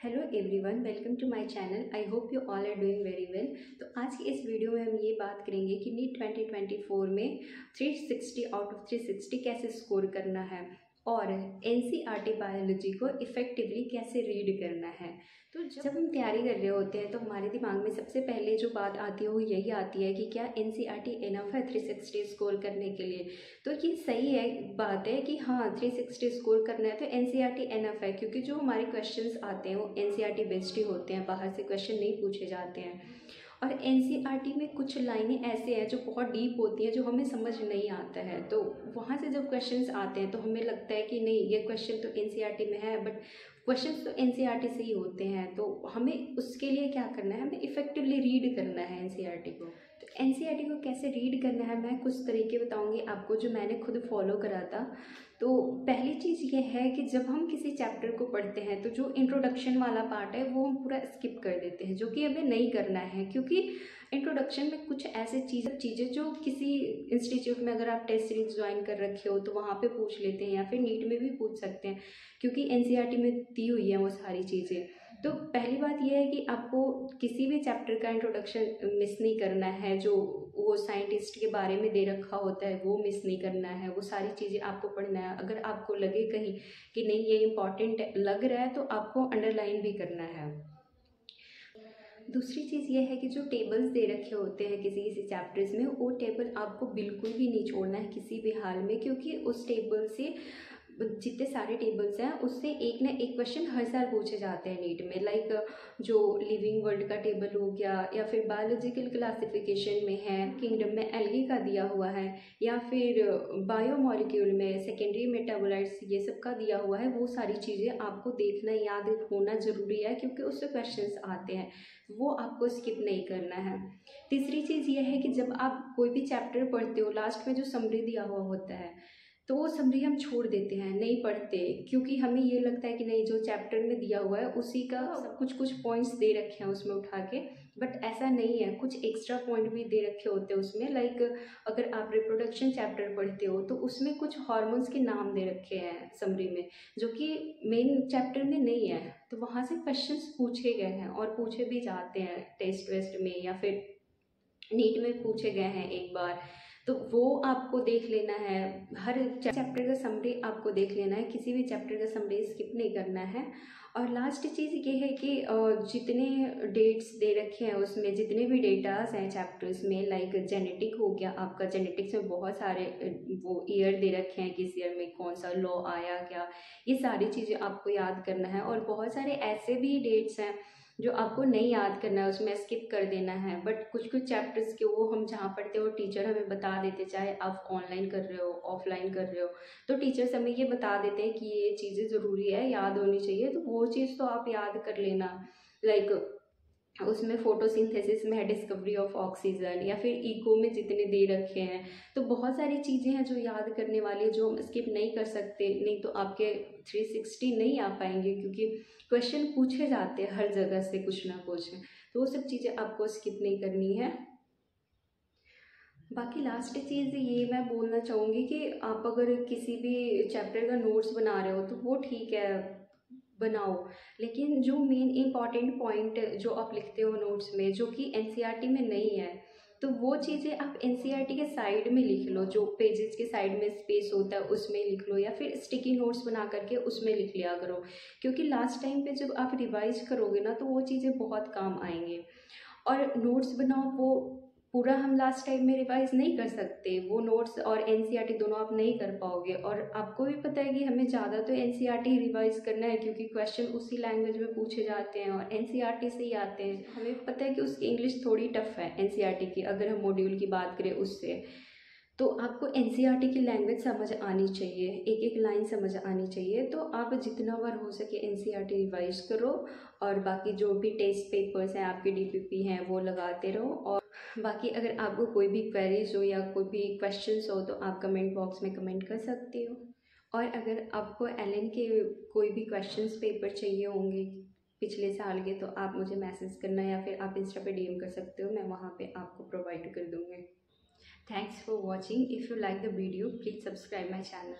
Hello everyone, welcome to my channel. I hope you all are doing very well. तो आज की इस video में हम ये बात करेंगे कि नीट 2024 में 360 आउट ऑफ 360 कैसे स्कोर करना है और एनसीईआरटी बायोलॉजी को इफ़ेक्टिवली कैसे रीड करना है। तो जब हम तैयारी कर रहे होते हैं तो हमारे दिमाग में सबसे पहले जो बात आती है वो यही आती है कि क्या एनसीईआरटी इनफ है 360 स्कोर करने के लिए। तो ये सही है, बात है कि हाँ 360 स्कोर करना है तो एनसीईआरटी इनफ है, क्योंकि जो हमारे क्वेश्चंस आते हैं वो एनसीईआरटी बेस्ड ही होते हैं, बाहर से क्वेश्चन नहीं पूछे जाते हैं। और एनसीईआरटी में कुछ लाइनें ऐसे हैं जो बहुत डीप होती हैं, जो हमें समझ नहीं आता है, तो वहाँ से जब क्वेश्चंस आते हैं तो हमें लगता है कि नहीं, ये क्वेश्चन तो एनसीईआरटी में है, बट क्वेश्चंस तो एनसीईआरटी से ही होते हैं। तो हमें उसके लिए क्या करना है, हमें इफ़ेक्टिवली रीड करना है एनसीईआरटी को। तो एनसीईआरटी को कैसे रीड करना है, मैं कुछ तरीके बताऊंगी आपको जो मैंने खुद फॉलो करा था। तो पहली चीज़ ये है कि जब हम किसी चैप्टर को पढ़ते हैं तो जो इंट्रोडक्शन वाला पार्ट है वो हम पूरा स्किप कर देते हैं, जो कि हमें नहीं करना है, क्योंकि इंट्रोडक्शन में कुछ ऐसे चीज़ें जो किसी इंस्टीट्यूट में अगर आप टेस्ट सीरीज ज्वाइन कर रखे हो तो वहाँ पे पूछ लेते हैं, या फिर नीट में भी पूछ सकते हैं, क्योंकि एनसीईआरटी में दी हुई है वो सारी चीज़ें। तो पहली बात यह है कि आपको किसी भी चैप्टर का इंट्रोडक्शन मिस नहीं करना है, जो वो साइंटिस्ट के बारे में दे रखा होता है वो मिस नहीं करना है, वो सारी चीज़ें आपको पढ़ना है। अगर आपको लगे कहीं कि नहीं ये इम्पॉर्टेंट लग रहा है तो आपको अंडरलाइन भी करना है। दूसरी चीज़ ये है कि जो टेबल्स दे रखे होते हैं किसी किसी चैप्टर्स में, वो टेबल आपको बिल्कुल भी नहीं छोड़ना है किसी भी हाल में, क्योंकि उस टेबल से जितने सारे टेबल्स हैं उससे एक ना एक क्वेश्चन हर साल पूछे जाते हैं नीट में। लाइक जो लिविंग वर्ल्ड का टेबल हो गया, या फिर बायोलॉजिकल क्लासिफिकेशन में है, किंगडम में एल्गी का दिया हुआ है, या फिर बायोमॉलिक्यूल में सेकेंडरी मेटाबोलाइट्स ये सब का दिया हुआ है। वो सारी चीज़ें आपको देखना, याद होना ज़रूरी है, क्योंकि उससे क्वेश्चंस आते हैं, वो आपको स्किप नहीं करना है। तीसरी चीज़ ये है कि जब आप कोई भी चैप्टर पढ़ते हो, लास्ट में जो समरी दिया हुआ होता है तो वो समरी हम छोड़ देते हैं, नहीं पढ़ते, क्योंकि हमें ये लगता है कि नहीं जो चैप्टर में दिया हुआ है उसी का सब कुछ पॉइंट्स दे रखे हैं उसमें उठा के। बट ऐसा नहीं है, कुछ एक्स्ट्रा पॉइंट भी दे रखे होते हैं उसमें। लाइक अगर आप रिप्रोडक्शन चैप्टर पढ़ते हो तो उसमें कुछ हार्मोन्स के नाम दे रखे हैं समरी में, जो कि मेन चैप्टर में नहीं है। तो वहाँ से क्वेश्चंस पूछे गए हैं और पूछे भी जाते हैं टेस्ट वेस्ट में, या फिर नीट में पूछे गए हैं एक बार। तो वो आपको देख लेना है, हर चैप्टर का समरी आपको देख लेना है, किसी भी चैप्टर का समरी स्किप नहीं करना है। और लास्ट चीज़ ये है कि जितने डेट्स दे रखे हैं उसमें, जितने भी डेटास हैं चैप्टर्स में, लाइक जेनेटिक हो गया आपका, जेनेटिक्स में बहुत सारे वो ईयर दे रखे हैं, किस ईयर में कौन सा लॉ आया क्या, ये सारी चीज़ें आपको याद करना है। और बहुत सारे ऐसे भी डेट्स हैं जो आपको नहीं याद करना है, उसमें स्किप कर देना है। बट कुछ कुछ चैप्टर्स के वो हम जहाँ पढ़ते हो टीचर हमें बता देते, चाहे आप ऑनलाइन कर रहे हो ऑफलाइन कर रहे हो, तो टीचर्स हमें ये बता देते हैं कि ये चीज़ें ज़रूरी है, याद होनी चाहिए, तो वो चीज़ तो आप याद कर लेना। लाइक उसमें फोटोसिंथेसिस में है डिस्कवरी ऑफ ऑक्सीजन, या फिर इको में जितने दे रखे हैं। तो बहुत सारी चीज़ें हैं जो याद करने वाली है, जो हम स्किप नहीं कर सकते, नहीं तो आपके 360 नहीं आ पाएंगे, क्योंकि क्वेश्चन पूछे जाते हैं हर जगह से कुछ ना कुछ। तो वो सब चीज़ें आपको स्किप नहीं करनी है। बाकी लास्ट चीज़ ये मैं बोलना चाहूँगी कि आप अगर किसी भी चैप्टर का नोट्स बना रहे हो तो वो ठीक है, बनाओ, लेकिन जो मेन इम्पॉर्टेंट पॉइंट जो आप लिखते हो नोट्स में, जो कि एनसीईआरटी में नहीं है, तो वो चीज़ें आप एनसीईआरटी के साइड में लिख लो, जो पेजेस के साइड में स्पेस होता है उसमें लिख लो, या फिर स्टिकी नोट्स बना करके उसमें लिख लिया करो, क्योंकि लास्ट टाइम पे जब आप रिवाइज करोगे ना तो वो चीज़ें बहुत काम आएंगे। और नोट्स बनाओ, वो पूरा हम लास्ट टाइम में रिवाइज नहीं कर सकते, वो नोट्स और एनसीईआरटी दोनों आप नहीं कर पाओगे। और आपको भी पता है कि हमें ज़्यादा तो एनसीईआरटी रिवाइज करना है, क्योंकि क्वेश्चन उसी लैंग्वेज में पूछे जाते हैं और एनसीईआरटी से ही आते हैं। हमें पता है कि उसकी इंग्लिश थोड़ी टफ है एनसीईआरटी की, अगर हम मॉड्यूल की बात करें उससे। तो आपको एनसीईआरटी की लैंग्वेज समझ आनी चाहिए, एक एक लाइन समझ आनी चाहिए। तो आप जितना बार हो सके एनसीईआरटी रिवाइज करो, और बाकी जो भी टेस्ट पेपर्स हैं आपके डीपीपी हैं वो लगाते रहो। और बाकी अगर आपको कोई भी क्वेरीज हो या कोई भी क्वेश्चंस हो तो आप कमेंट बॉक्स में कमेंट कर सकते हो। और अगर आपको एलएन के कोई भी क्वेश्चंस पेपर चाहिए होंगे पिछले साल के, तो आप मुझे मैसेज करना, या फिर आप इंस्टा पे डीएम कर सकते हो, मैं वहाँ पे आपको प्रोवाइड कर दूँगी। Thanks for watching. If you like the video, please subscribe my channel.